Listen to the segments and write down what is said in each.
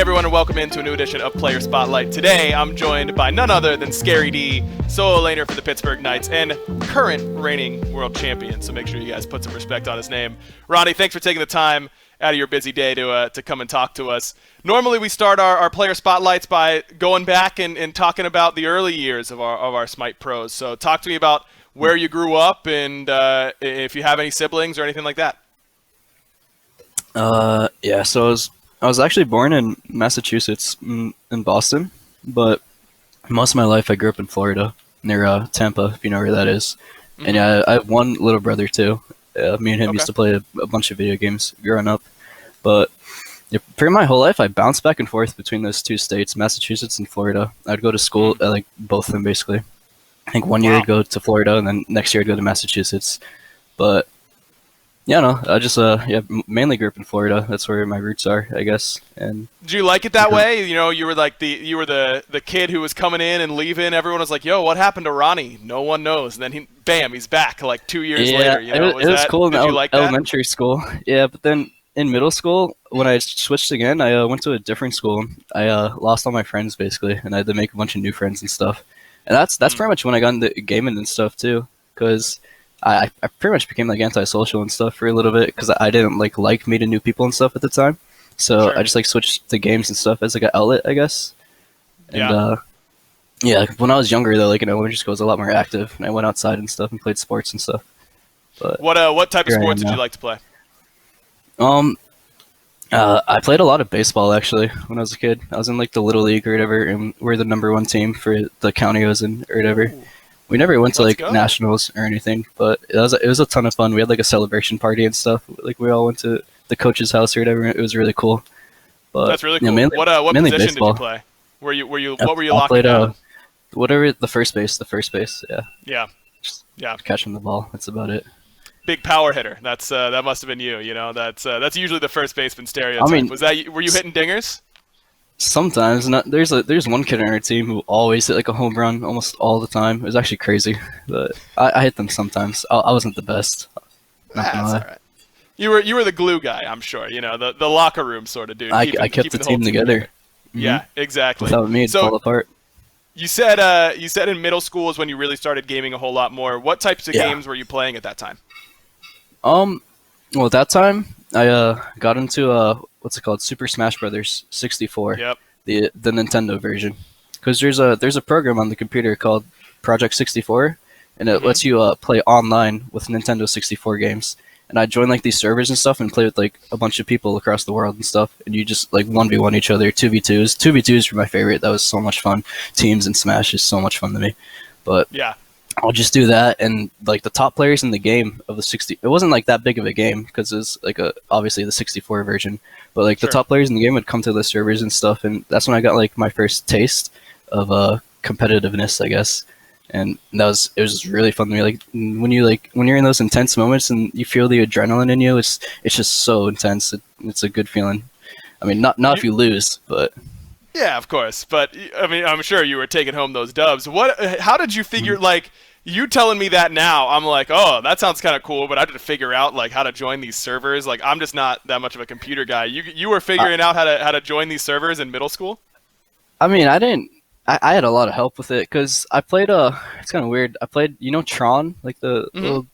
everyone, and welcome into a new edition of Player Spotlight. Today, I'm joined by none other than ScaryD, solo laner for the Pittsburgh Knights, and current reigning world champion. So make sure you guys put some respect on his name. Ronnie, thanks for taking the time out of your busy day to come and talk to us. Normally, we start our Player Spotlights by going back and talking about the early years of our SMITE pros. So talk to me about where you grew up and if you have any siblings or anything like that. Yeah, so I was actually born in Massachusetts, in Boston, but most of my life I grew up in Florida, near Tampa, if you know where that is. Mm-hmm. And yeah, I have one little brother too. Me and him used to play a bunch of video games growing up. But yeah, pretty my whole life I bounced back and forth between those two states, Massachusetts and Florida. I'd go to school at like both of them basically. I think one year I'd go to Florida, and then next year I'd go to Massachusetts. But yeah, no, I just mainly grew up in Florida. That's where my roots are, I guess. And do you like it that way? You know, you were like the kid who was coming in and leaving. Everyone was like, "Yo, what happened to Ronnie?" No one knows. And then he's back like 2 years later. You know, it was cool in elementary school. Yeah, but then in middle school, when I switched again, I went to a different school. I lost all my friends basically, and I had to make a bunch of new friends and stuff. And that's pretty much when I got into gaming and stuff too, because I pretty much became like antisocial and stuff for a little bit because I didn't like meeting new people and stuff at the time. So I just like switched to games and stuff as like an outlet, I guess. And when I was younger though, like in elementary school, I was a lot more active, and I went outside and stuff and played sports and stuff. But what type of sports did you like to play? I played a lot of baseball actually when I was a kid. I was in like the little league or whatever, and we're the #1 team for the county I was in or whatever. Ooh. We never went to like nationals or anything, but it was a ton of fun. We had like a celebration party and stuff. Like we all went to the coach's house or whatever. It was really cool. But that's really cool. Mainly, what mainly position baseball. did you play? What were you locking down? Whatever, the first base. Yeah. Yeah. Catching the ball. That's about it. Big power hitter. That's that must have been you. You know, that's usually the first baseman stereotype. I mean, were you hitting dingers? Sometimes. There's one kid on our team who always hit like a home run almost all the time. It was actually crazy, but I hit them sometimes. I wasn't the best. That's all right. You were the glue guy, I'm sure. You know, the locker room sort of dude. I kept the team together. Mm-hmm. Yeah, exactly. Without me, it'd fall apart. You said in middle school is when you really started gaming a whole lot more. What types of games were you playing at that time? Well, at that time I got into what's it called, Super Smash Brothers 64. Yep. The Nintendo version, because there's a program on the computer called Project 64, and it lets you play online with Nintendo 64 games. And I joined like these servers and stuff and play with like a bunch of people across the world and stuff. And you just like 1v1 each other, 2v2s. 2v2s were my favorite. That was so much fun. Teams and Smash is so much fun to me. But yeah, I'll just do that, and like the top players in the game of the 60, it wasn't like that big of a game because it's like obviously the 64 version, but like the top players in the game would come to the servers and stuff, and that's when I got like my first taste of competitiveness, I guess. And it was really fun to me. Like when you're in those intense moments and you feel the adrenaline in you, it's just so intense. It's a good feeling. I mean, not if you lose, but. Yeah, of course. But I mean, I'm sure you were taking home those dubs. How did you figure like? You telling me that now, I'm like, oh, that sounds kind of cool, but I had to figure out like how to join these servers. Like, I'm just not that much of a computer guy. You were figuring out how to join these servers in middle school? I mean, I didn't. I had a lot of help with it because I played it's kind of weird. I played, Tron, like the little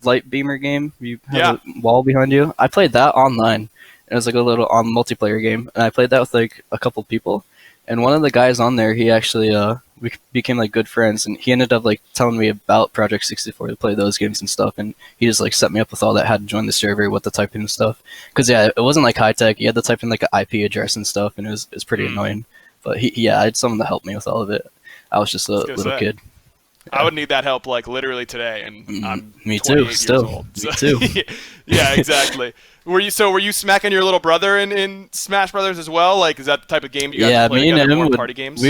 light beamer game. You have a wall behind you. I played that online. It was like a little multiplayer game, and I played that with like a couple people. And one of the guys on there, he actually we became like good friends, and he ended up like telling me about Project 64 to play those games and stuff, and he just like set me up with all that, how to join the server, what to type in and stuff. Because it wasn't like high tech. You had to type in like an IP address and stuff, and it was pretty annoying. But I had someone to help me with all of it. I was just a little kid. I would need that help like literally today, and I'm me too. Still, years old, so. Me too. Yeah, exactly. Were you smacking your little brother in Smash Brothers as well? Like, is that the type of game you guys play together, more party games?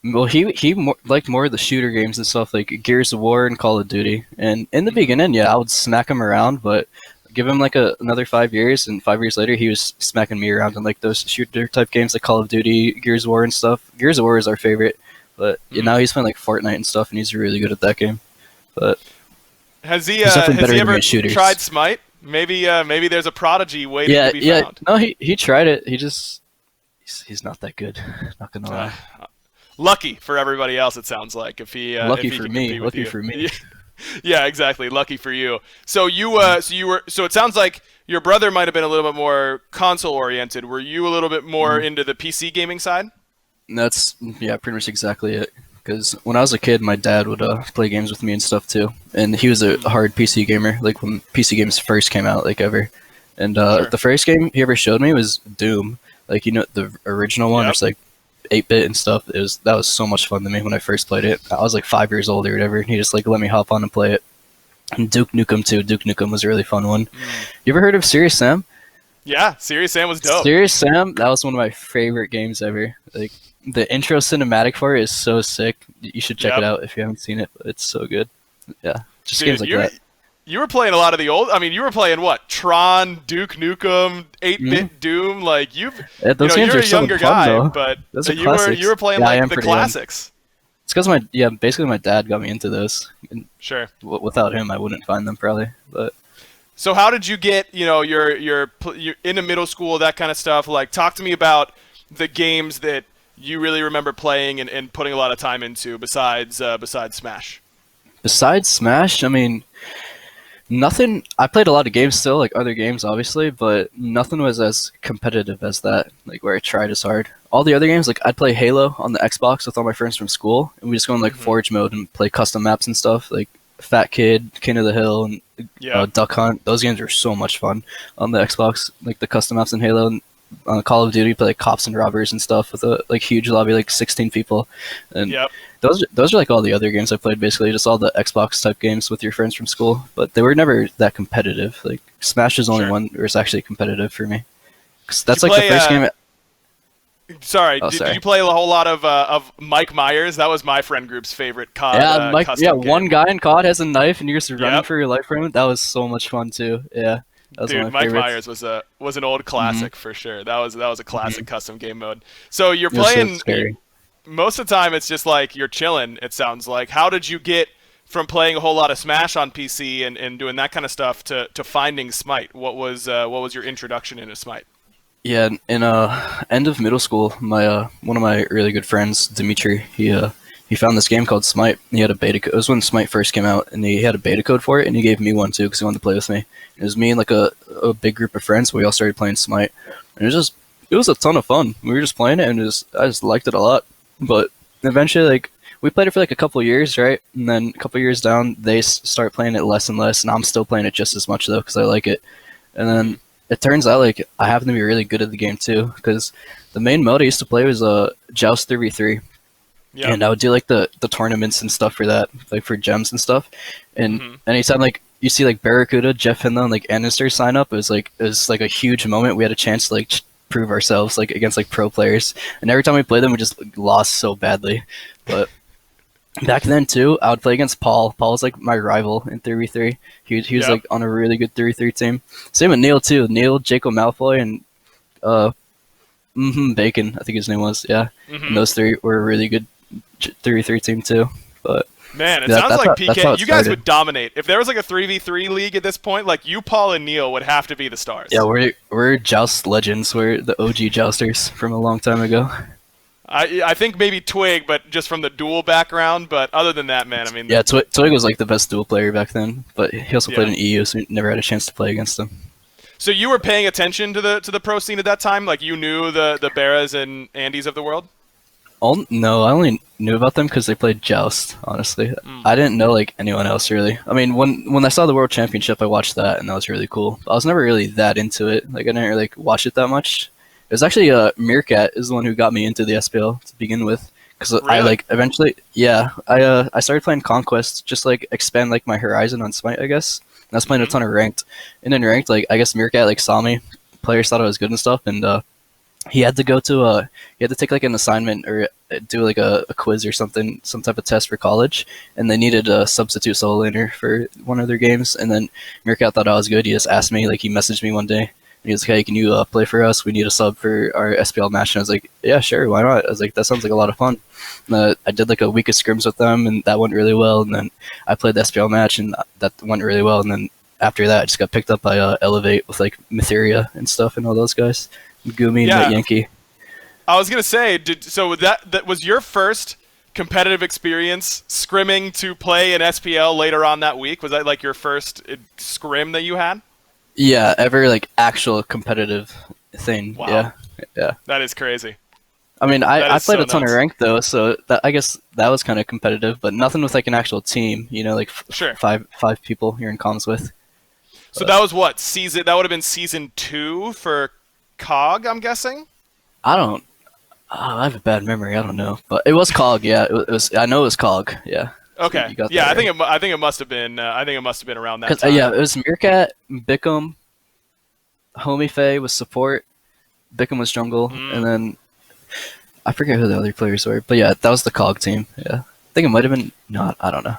Well, he liked more of the shooter games and stuff, like Gears of War and Call of Duty. And in the beginning, I would smack him around, but give him like another 5 years, and 5 years later, he was smacking me around in like those shooter type games like Call of Duty, Gears of War and stuff. Gears of War is our favorite, but now he's playing like Fortnite and stuff, and he's really good at that game. But has he ever tried SMITE? Maybe there's a prodigy waiting to be found. No, he tried it. He just He's not that good. Not gonna lie. Lucky for everybody else, it sounds like, if he Lucky if he for can me. compete with Lucky you. for me. Yeah, exactly. Lucky for you. So so it sounds like your brother might have been a little bit more console oriented. Were you a little bit more into the PC gaming side? That's pretty much exactly it. Because when I was a kid, my dad would play games with me and stuff too, and he was a hard PC gamer. Like when PC games first came out, like ever. And Sure. the first game he ever showed me was Doom. Like the original one, Yep. it's like 8-bit and stuff. That was so much fun to me when I first played it. I was like 5 years old or whatever, and he just like let me hop on and play it. And Duke Nukem too. Duke Nukem was a really fun one. You ever heard of Serious Sam? Yeah, Serious Sam was dope. Serious Sam, that was one of my favorite games ever. Like the intro cinematic for it is so sick. You should check it out if you haven't seen it. It's so good. Yeah, just Dude, games like that. You were playing a lot of the old. I mean, you were playing what? Tron, Duke Nukem, 8-bit Doom. Like those you know, games you're are a so younger fun, guy, though. but Those are you were playing like the classics. It's because basically my dad got me into those. And Sure. without him, I wouldn't find them probably. But So how did you get, you're into middle school, that kind of stuff? Like, talk to me about the games that you really remember playing and putting a lot of time into besides Smash. besides Smash, I mean, nothing. I played a lot of games still, like other games, obviously, but nothing was as competitive as that. Like where I tried as hard. All the other games, like I'd play Halo on the Xbox with all my friends from school, and we just go in like Forge mode and play custom maps and stuff, like Fat Kid, King of the Hill, and Duck Hunt. Those games are so much fun on the Xbox, like the custom maps in Halo. And on Call of Duty, you play like cops and robbers and stuff with a like huge lobby, like 16 people. And those are like all the other games I played, basically just all the Xbox type games with your friends from school. But they were never that competitive. Like Smash is the only one where it's actually competitive for me. 'Cause that's like the first game. Sorry, did you play a whole lot of Mike Myers? That was my friend group's favorite COD. Yeah, game. one guy in COD has a knife and you're just running for your life from it. That was so much fun too. Yeah, that was one of my Mike favorites. Myers was an old classic for sure. That was a classic custom game mode. So you're It was so playing. scary. Most of the time, it's just like you're chilling. It sounds like. How did you get from playing a whole lot of Smash on PC and doing that kind of stuff to finding Smite? What was your introduction into Smite? Yeah, in end of middle school, my one of my really good friends, Dimitri, he found this game called Smite. He had a beta code. It was when Smite first came out, and he had a beta code for it, and he gave me one too because he wanted to play with me. It was me and like a big group of friends. We all started playing Smite, and it was a ton of fun. We were just playing it, and I just liked it a lot. But eventually, like we played it for like a couple of years, right? And then a couple of years down, they start playing it less and less, and I'm still playing it just as much though because I like it. And then it turns out like I happen to be really good at the game too, because the main mode I used to play was Joust 3v3, and I would do like the tournaments and stuff for that, like for gems and stuff. And anytime like you see like Barracuda, Jeff Hinda, and like Anister sign up, it was like a huge moment. We had a chance to like prove ourselves like against like pro players, and every time we played them, we just like, lost so badly. But back then too, I would play against Paul. Paul was like my rival in 3v3. He was like on a really good 3v3 team. Same with Neil too. Neil, Jacob Malfoy, and Bacon, I think his name was. Yeah, and those three were a really good 3v3 team too. But man, it sounds like PK. You guys would dominate if there was like a 3v3 league at this point. Like you, Paul, and Neil would have to be the stars. Yeah, we're Joust legends. We're the OG Jousters from a long time ago. I think maybe Twig, but just from the duel background. But other than that, man, I mean, yeah, Twig was like the best duel player back then. But he also played in EU, so we never had a chance to play against him. So you were paying attention to the pro scene at that time, like you knew the Barras and Andys of the world. Oh no, I only knew about them because they played Joust. Honestly, I didn't know like anyone else really. I mean, when I saw the World Championship, I watched that, and that was really cool. I was never really that into it. Like I didn't really watch it that much. It was actually Meerkat is the one who got me into the SPL to begin with, because I like eventually, I started playing Conquest just like expand like my horizon on Smite, I guess. And I was playing a ton of ranked, and in ranked, like I guess Meerkat like saw me, players thought I was good and stuff, and he had to go to he had to take like an assignment or do like a quiz or something, some type of test for college, and they needed a substitute solo laner for one of their games, and then Meerkat thought I was good. He just asked me, like he messaged me one day. He was like, hey, can you play for us? We need a sub for our SPL match. And I was like, yeah, sure, why not? I was like, that sounds like a lot of fun. I did like a week of scrims with them, and that went really well. And then I played the SPL match, and that went really well. And then after that, I just got picked up by Elevate with like Mytheria and stuff and all those guys. Gumi and Yankee. I was gonna say, so that was your first competitive experience scrimming to play in SPL later on that week? Was that like your first scrim that you had? Yeah, ever like actual competitive thing. Wow. Yeah, yeah. That is crazy. I mean, I played so a ton of nuts. ranked though, so I guess that was kind of competitive, but nothing with like an actual team. You know, like Sure. five people you're in comms with. So that was what season? That would have been season 2 for COG, I'm guessing. I don't. I have a bad memory. I don't know, but it was COG. Yeah, it was. I know it was COG. Yeah. Okay. You got Yeah, that right. I think it must have been. I think it must have been around that 'Cause, time. yeah, it was Meerkat, Bickham, Homie Faye was support, Bickham was jungle, and then I forget who the other players were. But yeah, that was the COG team. Yeah, I think it might have been not. I don't know.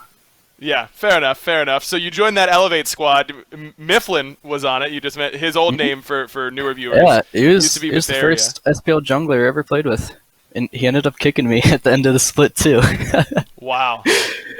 Yeah, fair enough, fair enough. So you joined that Elevate squad. Mifflin was on it. You just met his old name for newer viewers. Yeah, he Used to was. be He was the Bavaria. first SPL jungler I ever played with, and he ended up kicking me at the end of the split too. Wow.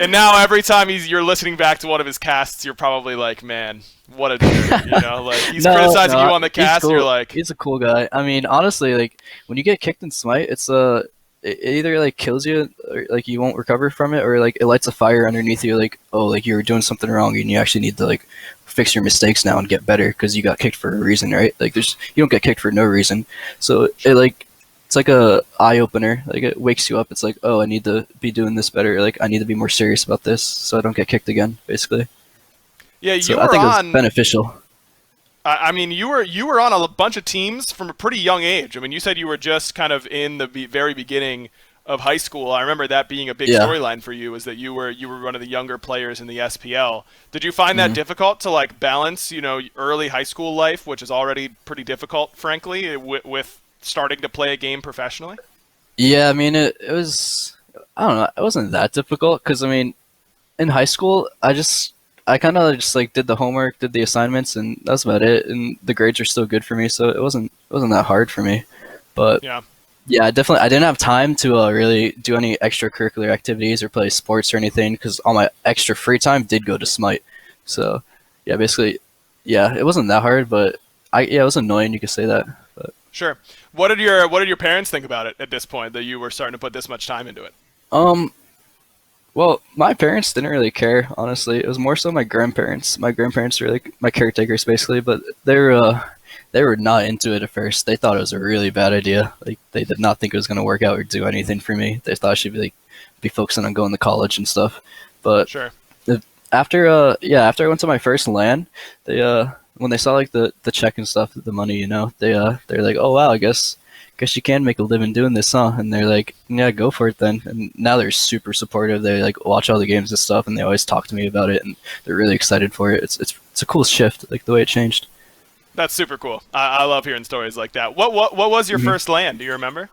And now every time you're listening back to one of his casts, you're probably like, man, what a dude. You know, like he's criticizing you on the cast. Cool. You're like, He's a cool guy. I mean, honestly, like when you get kicked in Smite, it either like kills you, or like you won't recover from it, or like it lights a fire underneath you. Like, oh, like you were doing something wrong, and you actually need to like fix your mistakes now and get better because you got kicked for a reason, right? Like, you don't get kicked for no reason. So it's like a eye opener. Like it wakes you up. It's like, oh, I need to be doing this better. Like I need to be more serious about this so I don't get kicked again. Basically. yeah, So you I were think it was on. beneficial. I mean, you were on a bunch of teams from a pretty young age. I mean, you said you were just kind of in the very beginning of high school. I remember that being a big Yeah. storyline for you, was that you were one of the younger players in the SPL. Did you find that Mhm. difficult to like balance, you know, early high school life, which is already pretty difficult, frankly, with starting to play a game professionally? Yeah, I mean, it was, I don't know, it wasn't that difficult because, I mean, in high school, I kind of just like did the homework, did the assignments, and that's about it. And the grades are still good for me, so it wasn't that hard for me. But Yeah. yeah, I didn't have time to really do any extracurricular activities or play sports or anything because all my extra free time did go to Smite. So yeah, basically, yeah, it wasn't that hard, but it was annoying. You could say that. But Sure. What did your parents think about it at this point, that you were starting to put this much time into it? um, well, my parents didn't really care, honestly. It was more so my grandparents. My grandparents were like my caretakers, basically, but they were not into it at first. They thought it was a really bad idea. Like they did not think it was going to work out or do anything for me. They thought I should be focusing on going to college and stuff. But Sure. after I went to my first LAN, they when they saw like the check and stuff, the money, you know, they're like, oh wow, I guess you can make a living doing this, huh? And they're like, yeah, go for it then. And now they're super supportive. They like watch all the games and stuff, and they always talk to me about it, and they're really excited for it. It's a cool shift, like the way it changed. That's super cool. I love hearing stories like that. What was your Mhm. first LAN? Do you remember?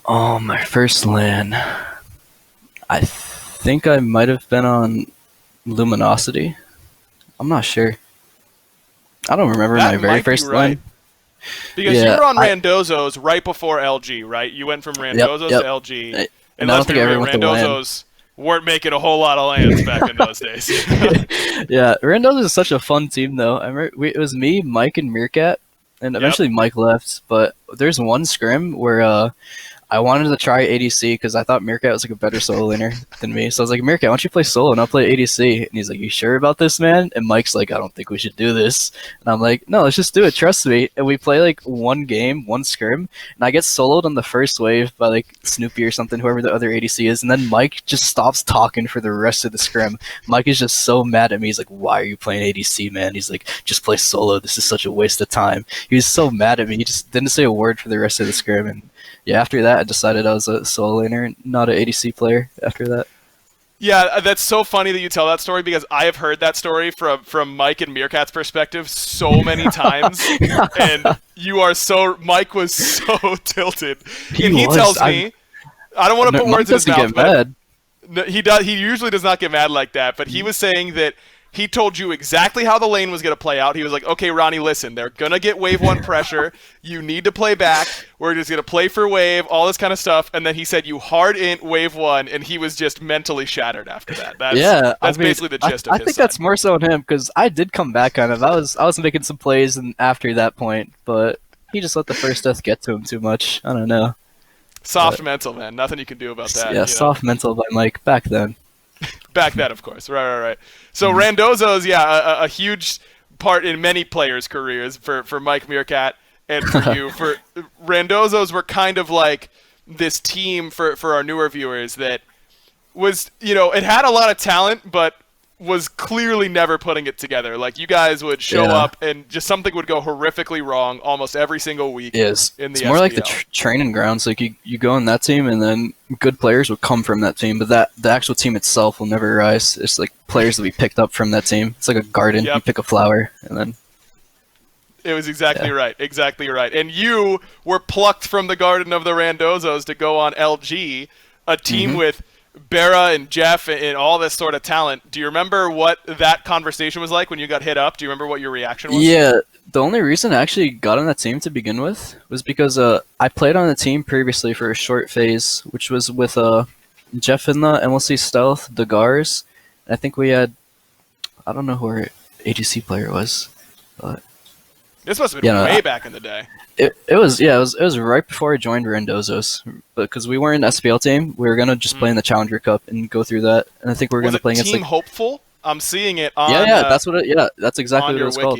Oh, my first LAN. I think I might have been on Luminosity. I'm not sure. I don't remember That my very might be first right. LAN. Because you Yeah, were on Randozo's right before LG, right? You went from Randozo's yep. to LG. And And I don't let's be think I ever real, went to LAN. Randozo's weren't making a whole lot of lands back in those days. Yeah, Randos is such a fun team, though. I remember it was me, Mike, and Meerkat, and eventually Mike left. But there's one scrim where I wanted to try ADC because I thought Meerkat was like a better solo laner than me. So I was like, Meerkat, why don't you play solo and I'll play ADC? And he's like, you sure about this, man? And Mike's like, I don't think we should do this. And I'm like, no, let's just do it. Trust me. And we play like one game, one scrim, and I get soloed on the first wave by like Snoopy or something, whoever the other ADC is. And then Mike just stops talking for the rest of the scrim. Mike is just so mad at me. He's like, why are you playing ADC, man? He's like, just play solo. This is such a waste of time. He was so mad at me. He just didn't say a word for the rest of the scrim. And yeah, after that, I decided I was a solo laner, not an ADC player after that. Yeah, that's so funny that you tell that story, because I have heard that story from Mike and Meerkat's perspective so many times. And Mike was so tilted. He tells me, I don't want to put Mike words in his doesn't mouth, get mad. no, he usually does not get mad like that, but he was saying that he told you exactly how the lane was going to play out. He was like, okay, Ronnie, listen, they're going to get wave 1 pressure. You need to play back. We're just going to play for wave, all this kind of stuff. And then he said you hard int wave 1, and he was just mentally shattered after that. That's basically the gist of I his think side. that's more so on him because I did come back kind of. I was making some plays and after that point, but he just let the first death get to him too much. I don't know. Soft mental, man. Nothing you can do about that. Yeah, soft mental by Mike back then. Back then, of course. Right. So Randozzo's, a huge part in many players' careers for Mike Meerkat and for you. For Randozzo's were kind of like this team for our newer viewers that was, it had a lot of talent, but was clearly never putting it together. Like, you guys would show up and just something would go horrifically wrong almost every single week. Yes, in the it's more SPL. like the training grounds. Like you go on that team, and then good players will come from that team, but the actual team itself will never rise. It's like players that we picked up from that team. It's like a garden. Yep. You pick a flower, and then it was exactly right. And you were plucked from the garden of the Randozzos to go on LG, a team with Bera and Jeff and all this sort of talent. Do you remember what that conversation was like when you got hit up? Do you remember what your reaction was? Yeah, the only reason I actually got on that team to begin with was because I played on the team previously for a short phase, which was with Jeff in the MLC Stealth, the Gars. I think we had, I don't know who our AGC player was, but this must have been way back in the day. It was right before I joined Randozzo's, because we weren't an SPL team. We were gonna just play in the Challenger Cup and go through that, and I think we were gonna play against Team Hopeful. I'm seeing it on. That's exactly what it was wiki. called.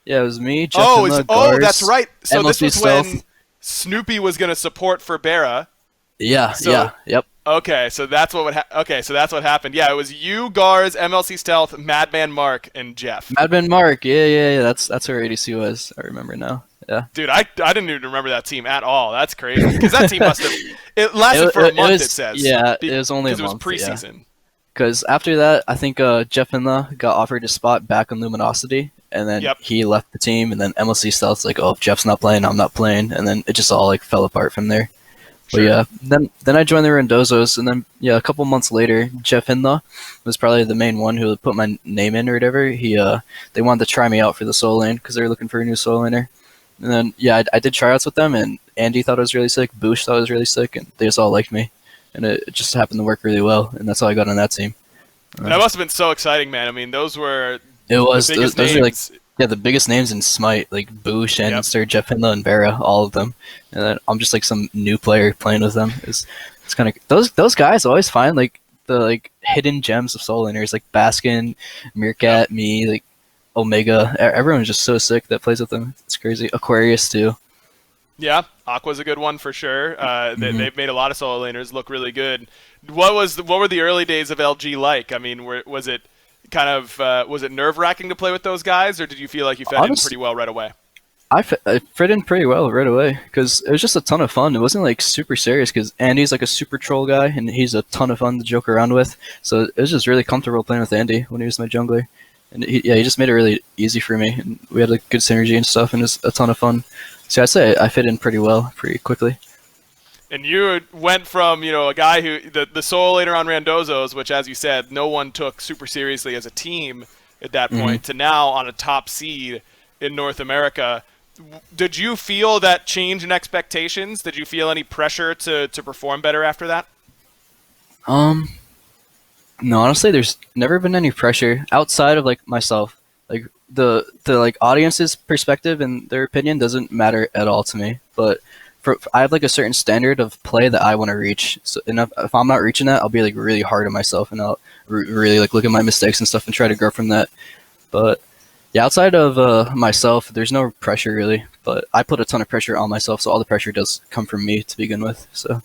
Yeah, it was me, Jeff, and the Gars, that's right. So this MLC was Stealth. when Snoopy was gonna support for Bera. Yep. Okay, so that's what happened. Yeah, it was you, Gars, MLC Stealth, Madman Mark, and Jeff. Madman Mark, yeah. That's where ADC was. I remember now. Yeah. Dude, I didn't even remember that team at all. That's crazy. Because that team must have... It lasted for a month, it says. Yeah, it was only a month. Because it was preseason. Because after that, I think Jeff Inla got offered a spot back on Luminosity, and then he left the team, and then MLC Stealth's like, oh, if Jeff's not playing, I'm not playing, and then it just all like fell apart from there. Sure. But yeah, then I joined the Randozzos, and then a couple months later, Jeff Inla was probably the main one who put my name in or whatever. They wanted to try me out for the solo lane because they were looking for a new solo laner. And then, I did tryouts with them, and Andy thought I was really sick, Boosh thought I was really sick, and they just all liked me. And it just happened to work really well, and that's how I got on that team. That must have been so exciting, man. I mean, those were those are like the biggest names in SMITE, like Boosh and Sir Jeff Hinla and Vera, all of them. And then I'm just like some new player playing with them. It's kind of those guys always find like the like hidden gems of solo laners, like Baskin, Meerkat, me, like Omega. Everyone's just so sick that plays with them. It's crazy. Aquarius too. Yeah, Aqua's a good one for sure. They've made a lot of solo laners look really good. What were the early days of LG like? I mean, was it kind of was it nerve-wracking to play with those guys, or did you feel like you fit in pretty well right away? I fit in pretty well right away because it was just a ton of fun. It wasn't like super serious because Andy's like a super troll guy and he's a ton of fun to joke around with. So it was just really comfortable playing with Andy when he was my jungler. And he just made it really easy for me. And we had like good synergy and stuff, and it was a ton of fun. So I'd say I fit in pretty well, pretty quickly. And you went from, a guy who, the solo laner on Randozzos, which, as you said, no one took super seriously as a team at that point, to now on a top seed in North America. Did you feel that change in expectations? Did you feel any pressure to perform better after that? No, honestly, there's never been any pressure outside of like myself. Like the like audience's perspective and their opinion doesn't matter at all to me. But I have like a certain standard of play that I want to reach. So if I'm not reaching that, I'll be like really hard on myself, and I'll really like look at my mistakes and stuff and try to grow from that. But yeah, outside of myself, there's no pressure really. But I put a ton of pressure on myself, so all the pressure does come from me to begin with. So.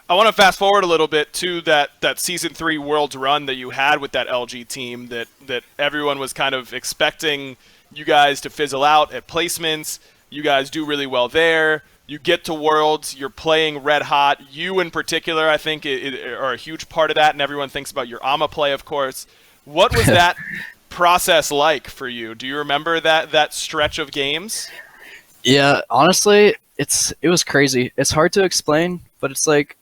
I want to fast forward a little bit to that Season 3 Worlds run that you had with that LG team that everyone was kind of expecting you guys to fizzle out at placements. You guys do really well there. You get to Worlds. You're playing red hot. You in particular, I think, are a huge part of that, and everyone thinks about your AMA play, of course. What was that process like for you? Do you remember that stretch of games? Yeah, honestly, it was crazy. It's hard to explain, but it's like,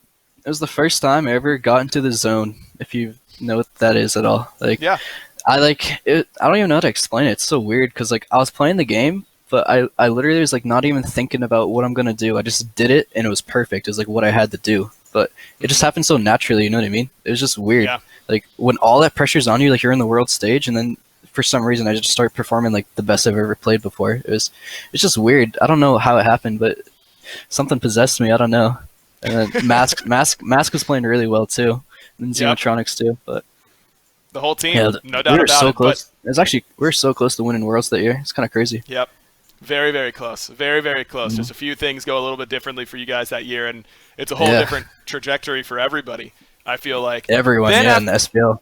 it was the first time I ever got into the zone, if you know what that is at all. Like, yeah. I don't even know how to explain it. It's so weird because like I was playing the game, but I literally was like not even thinking about what I'm gonna do. I just did it and it was perfect. It was like what I had to do, but it just happened so naturally. You know what I mean? It was just weird. Yeah. Like when all that pressure's on you, like you're in the world stage, and then for some reason I just started performing like the best I've ever played before. It's just weird. I don't know how it happened, but something possessed me. I don't know. And then Mask was playing really well too, and Xenotronics too. But the whole team, yeah, no doubt we were about so it. close. We were so close to winning Worlds that year. It's kind of crazy. Yep. Very, very close. Very, very close. Just a few things go a little bit differently for you guys that year, and it's a whole different trajectory for everybody, I feel like. Everyone, in the SPL.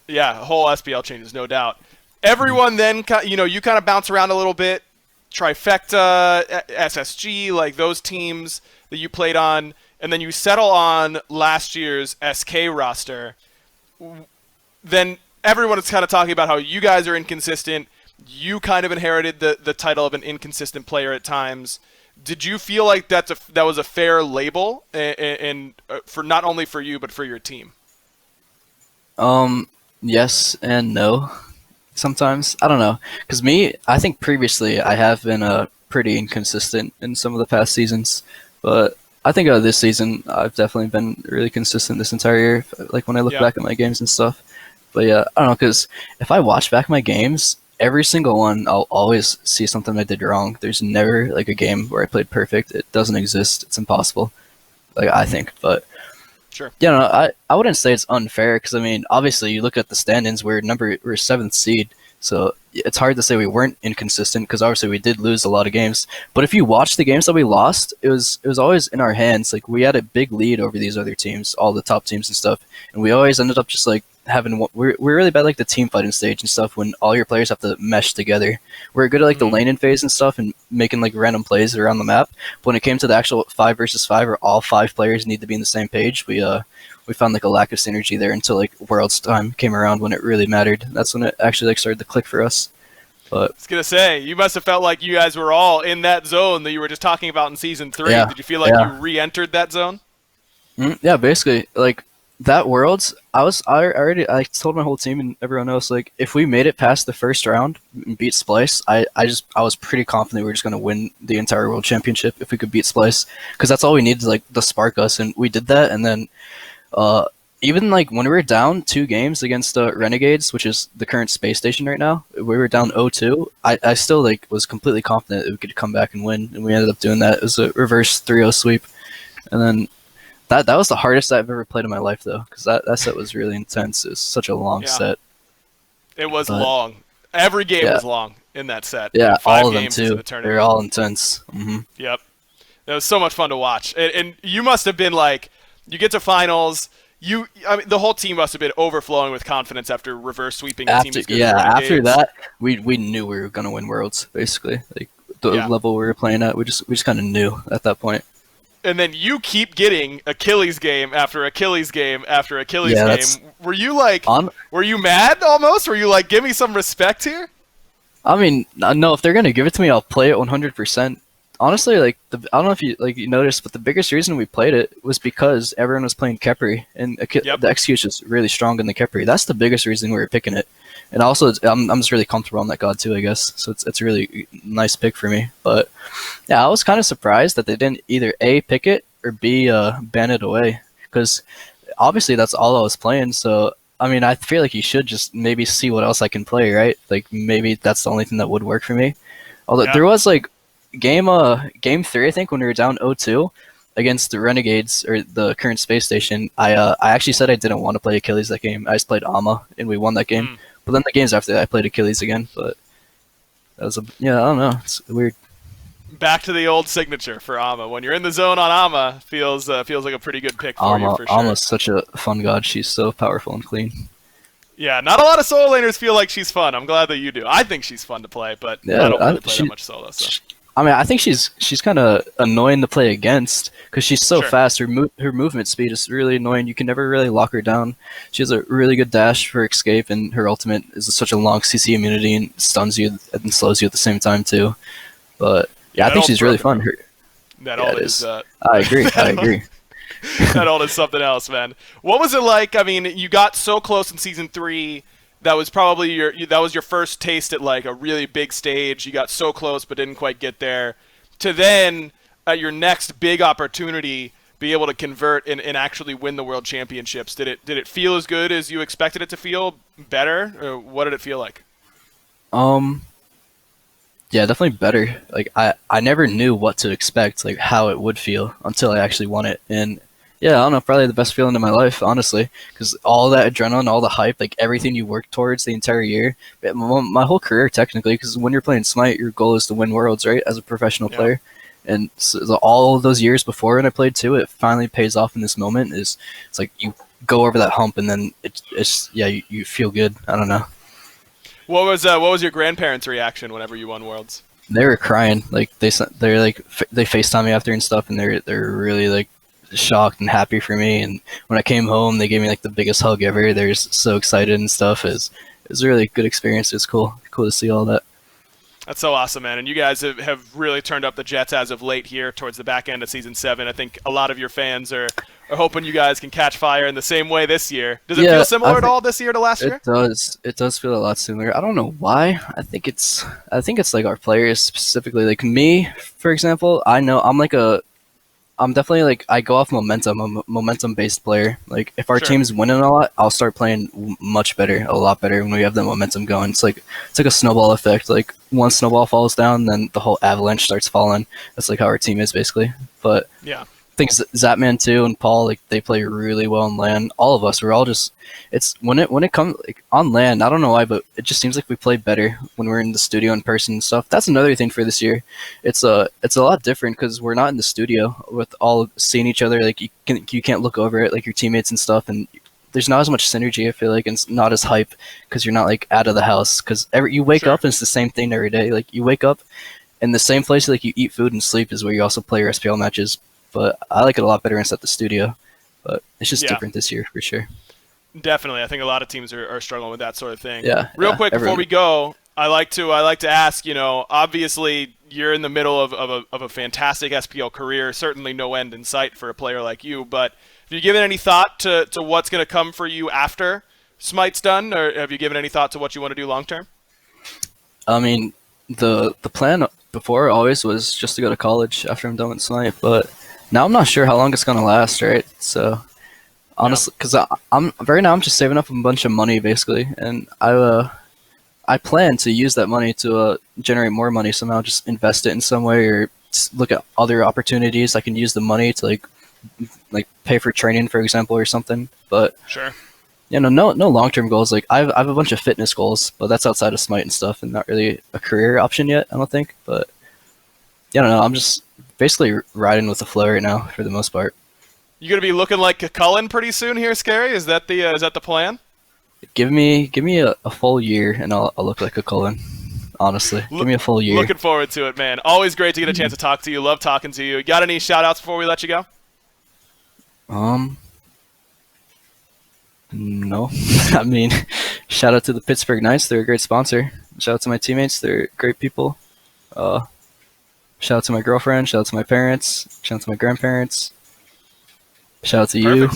Yeah, whole SPL changes, no doubt. Everyone then, you kind of bounce around a little bit. Trifecta, SSG, like those teams that you played on, and then you settle on last year's SK roster. Then everyone is kind of talking about how you guys are inconsistent. You kind of inherited the title of an inconsistent player at times. Did you feel like that was a fair label, and for not only for you but for your team? Yes and no. Sometimes I don't know, because I think previously I have been pretty inconsistent in some of the past seasons, but I think this season I've definitely been really consistent this entire year. Like when I look back at my games and stuff. But yeah, I don't know, because if I watch back my games, every single one, I'll always see something I did wrong. There's never like a game where I played perfect. It doesn't exist. It's impossible. Like I think, but sure. Yeah, no, I wouldn't say it's unfair because I mean, obviously, you look at the stand-ins. We're 7th seed, so it's hard to say we weren't inconsistent because obviously we did lose a lot of games. But if you watch the games that we lost, it was always in our hands. Like we had a big lead over these other teams, all the top teams and stuff, and we always ended up just like we're really bad like the team fighting stage and stuff when all your players have to mesh together. We're good at like the lane-in phase and stuff and making like random plays around the map. But when it came to the actual 5 versus 5 where all 5 players need to be in the same page, we found like a lack of synergy there until like Worlds time came around when it really mattered. That's when it actually like started to click for us. But I was gonna say, you must have felt like you guys were all in that zone that you were just talking about in season 3. Yeah, did you feel like you re-entered that zone? Yeah, basically like that Worlds, I told my whole team and everyone else, like, if we made it past the first round and beat Splice, I was pretty confident we were just going to win the entire World Championship if we could beat Splice, because that's all we needed, like, to spark us, and we did that. And then even, like, when we were down 2 games against Renegades, which is the current space station right now, we were down 0-2, I still, like, was completely confident that we could come back and win, and we ended up doing that. It was a reverse 3-0 sweep, and then That was the hardest I've ever played in my life, though, because that set was really intense. It was such a long set. It was long. Every game was long in that set. Yeah, 5 all of them, games too. They're all intense. Mm-hmm. Yep. It was so much fun to watch. And you must have been like, you get to finals, the whole team must have been overflowing with confidence after reverse sweeping a team as good as Renegades. After that, we knew we were going to win Worlds, basically. Like, the level we were playing at, we just kind of knew at that point. And then you keep getting Achilles game after Achilles game after Achilles game. Were you like, were you mad almost? Were you like, give me some respect here? I mean, no, if they're going to give it to me, I'll play it 100%. Honestly, like, I don't know if you noticed, but the biggest reason we played it was because everyone was playing Khepri, and the execution is really strong in the Khepri. That's the biggest reason we were picking it. And also, I'm just really comfortable on that god too, I guess. So it's a really nice pick for me. But yeah, I was kind of surprised that they didn't either A, pick it, or B, ban it away. Because obviously that's all I was playing. So, I mean, I feel like you should just maybe see what else I can play, right? Like, maybe that's the only thing that would work for me. Although there was like game 3, I think, when we were down 0-2 against the Renegades, or the current space station. I actually said I didn't want to play Achilles that game. I just played Ama, and we won that game. But then the games after that, I played Achilles again. But that was I don't know. It's weird. Back to the old signature for Ama. When you're in the zone on Ama, feels like a pretty good pick for you, for sure. Ama's such a fun god. She's so powerful and clean. Yeah, not a lot of solo laners feel like she's fun. I'm glad that you do. I think she's fun to play, but I don't really play that much solo. So. I mean, I think she's kind of annoying to play against because she's so fast. Her movement speed is really annoying. You can never really lock her down. She has a really good dash for escape, and her ultimate is such a long CC immunity and stuns you and slows you at the same time too. But yeah, I think she's really fun. That ult is. I agree. I agree. That ult is something else, man. What was it like? I mean, you got so close in season 3. That was probably your first taste at like a really big stage. You got so close but didn't quite get there. To then, at your next big opportunity, be able to convert and actually win the World Championships. Did it feel as good as you expected it to feel? Better? Or what did it feel like? Um, yeah, definitely better. Like I never knew what to expect, like how it would feel until I actually won it. And yeah, I don't know, probably the best feeling in my life, honestly, because all that adrenaline, all the hype, like everything you work towards the entire year, my whole career technically. Because when you're playing Smite, your goal is to win worlds, right, as a professional Yeah. player. And so all of those years before when I played too, it finally pays off in this moment. It's like you go over that hump, and then it's yeah, you feel good. I don't know. What was your grandparents' reaction whenever you won Worlds? They were crying. Like they're like they FaceTime me after and stuff, and they're really like shocked and happy for me. And when I came home, they gave me like the biggest hug ever. They're just so excited and stuff. It's a really good experience. It's cool to see all that. That's so awesome, man. And you guys have really turned up the Jets as of late here towards the back end of Season 7. I think a lot of your fans are hoping you guys can catch fire in the same way this year. Does it feel similar at all this year to last year? It does. It does feel a lot similar. I don't know why. I think it's like our players specifically. Like me, for example, I know I'm definitely like I go off momentum. I'm a momentum-based player. Like if our Sure. team's winning a lot, I'll start playing much better, a lot better when we have the momentum going. It's like a snowball effect. Like one snowball falls down, then the whole avalanche starts falling. That's like how our team is basically. But Yeah. I think Zapman too and Paul, like they play really well on land. All of us, we're all just. It's when it comes like on land. I don't know why, but it just seems like we play better when we're in the studio in person and stuff. That's another thing for this year. It's a lot different because we're not in the studio with all seeing each other. Like you can't look over it like your teammates and stuff, and there's not as much synergy. I feel like, and it's not as hype because you're not like out of the house. Because you wake Sure. up and it's the same thing every day. Like you wake up in the same place like you eat food and sleep is where you also play your SPL matches. But I like it a lot better inside the studio. But it's just Yeah. different this year for sure. Definitely. I think a lot of teams are struggling with that sort of thing. Yeah. Real yeah, quick before everyone. we go, I like to ask, obviously you're in the middle of a fantastic SPL career, certainly no end in sight for a player like you, but have you given any thought to what's going to come for you after Smite's done, or have you given any thought to what you want to do long term? I mean, the plan before always was just to go to college after I'm done with Smite, but now I'm not sure how long it's gonna last, right? So honestly, because I'm right now I'm just saving up a bunch of money basically, and I plan to use that money to generate more money somehow, just invest it in some way or look at other opportunities. I can use the money to like pay for training, for example, or something. But Sure. no long term goals. Like I have a bunch of fitness goals, but that's outside of Smite and stuff, and not really a career option yet. I don't think. But yeah, I don't know. I'm just basically riding with the flow right now for the most part. You gonna be looking like Cullen pretty soon here, Scary? Is that the plan? Give me a full year, and I'll look like a Cullen. Honestly, give me a full year. Looking forward to it, man. Always great to get a chance to talk to you. Love talking to you. Got any shout outs before we let you go? No. I mean, shout out to the Pittsburgh Knights. They're a great sponsor. Shout out to my teammates. They're great people. Shout out to my girlfriend. Shout out to my parents. Shout out to my grandparents. Shout out to you.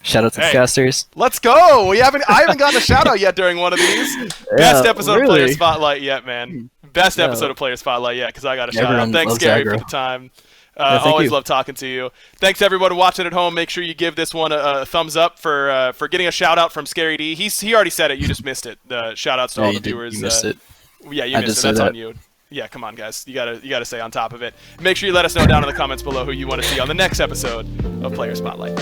Shout out to the casters. Let's go. I haven't gotten a shout out yet during one of these. Best episode of Player Spotlight yet, man. Best episode of Player Spotlight yet, because I got a shout out. Thanks, Scary, for the time. Always love talking to you. Thanks everyone watching at home. Make sure you give this one a thumbs up for getting a shout out from ScaryD. He already said it. You just missed it. The shout outs to all the viewers. You missed it. Yeah, you missed it. That's on you. Yeah, come on, guys. You gotta stay on top of it. Make sure you let us know down in the comments below who you want to see on the next episode of Player Spotlight.